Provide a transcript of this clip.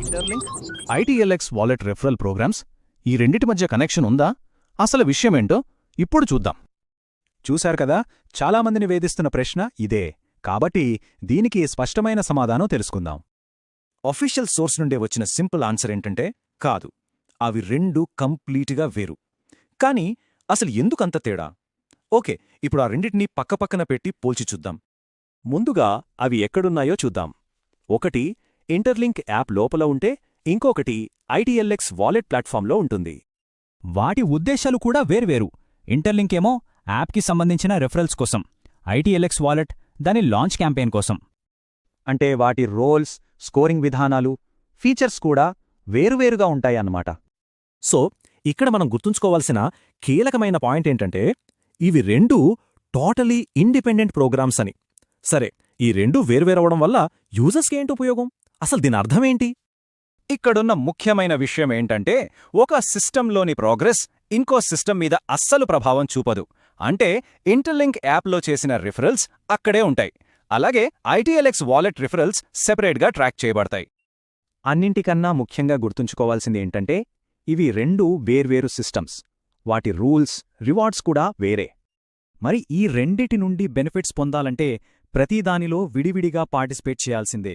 Interlink, ITLX wallet referral programmes, ఈ రెండిటి మధ్య కనెక్షన్ ఉందా? అసలు విషయమేంటో ఇప్పుడు చూద్దాం. చూశారు కదా, చాలామందిని వేధిస్తున్న ప్రశ్న ఇదే. కాబట్టి దీనికి స్పష్టమైన సమాధానం తెలుసుకుందాం. అఫీషియల్ సోర్స్ నుండే వచ్చిన సింపుల్ ఆన్సర్ ఏంటంటే కాదు, అవి రెండు కంప్లీట్గా వేరు. కానీ అసలు ఎందుకంత తేడా? ఓకే, ఇప్పుడు ఆ రెండింటినీ పక్కపక్కన పెట్టి పోల్చి చూద్దాం. ముందుగా అవి ఎక్కడున్నాయో చూద్దాం. ఒకటి ఇంటర్లింక్ యాప్ లోపల ఉంటే, ఇంకొకటి ఐటీఎల్ఎక్స్ వాలెట్ ప్లాట్ఫామ్లో ఉంటుంది. వాటి ఉద్దేశాలు కూడా వేర్వేరు. ఇంటర్లింక్ ఏమో యాప్కి సంబంధించిన రెఫరల్స్ కోసం, ఐటీఎల్ఎక్స్ వాలెట్ దాని లాంచ్ క్యాంపెయిన్ కోసం. అంటే వాటి రోల్స్, స్కోరింగ్ విధానాలు, ఫీచర్స్ కూడా వేరువేరుగా ఉంటాయన్నమాట. సో ఇక్కడ మనం గుర్తుంచుకోవాల్సిన కీలకమైన పాయింట్ ఏంటంటే, ఇవి రెండూ టోటలీ ఇండిపెండెంట్ ప్రోగ్రామ్స్ అని. సరే, ఈ రెండూ వేర్వేరవడం వల్ల యూజర్స్కి ఏంటి ఉపయోగం? అసలు దీని అర్థమేంటి? ఇక్కడున్న ముఖ్యమైన విషయం ఏంటంటే, ఒక సిస్టంలోని ప్రోగ్రెస్ ఇంకో సిస్టమ్ మీద అస్సలు ప్రభావం చూపదు. అంటే ఇంటర్లింక్ యాప్లో చేసిన రిఫరల్స్ అక్కడే ఉంటాయి, అలాగే ఐటీఎల్ఎక్స్ వాలెట్ రిఫరల్స్ సెపరేట్గా ట్రాక్ చేయబడతాయి. అన్నింటికన్నా ముఖ్యంగా గుర్తుంచుకోవాల్సింది ఏంటంటే, ఇవి రెండూ వేర్వేరు సిస్టమ్స్. వాటి రూల్స్, రివార్డ్స్ కూడా వేరే. మరి ఈ రెండిటి నుండి బెనిఫిట్స్ పొందాలంటే ప్రతిదానిలో విడివిడిగా పార్టిసిపేట్ చేయాల్సిందే.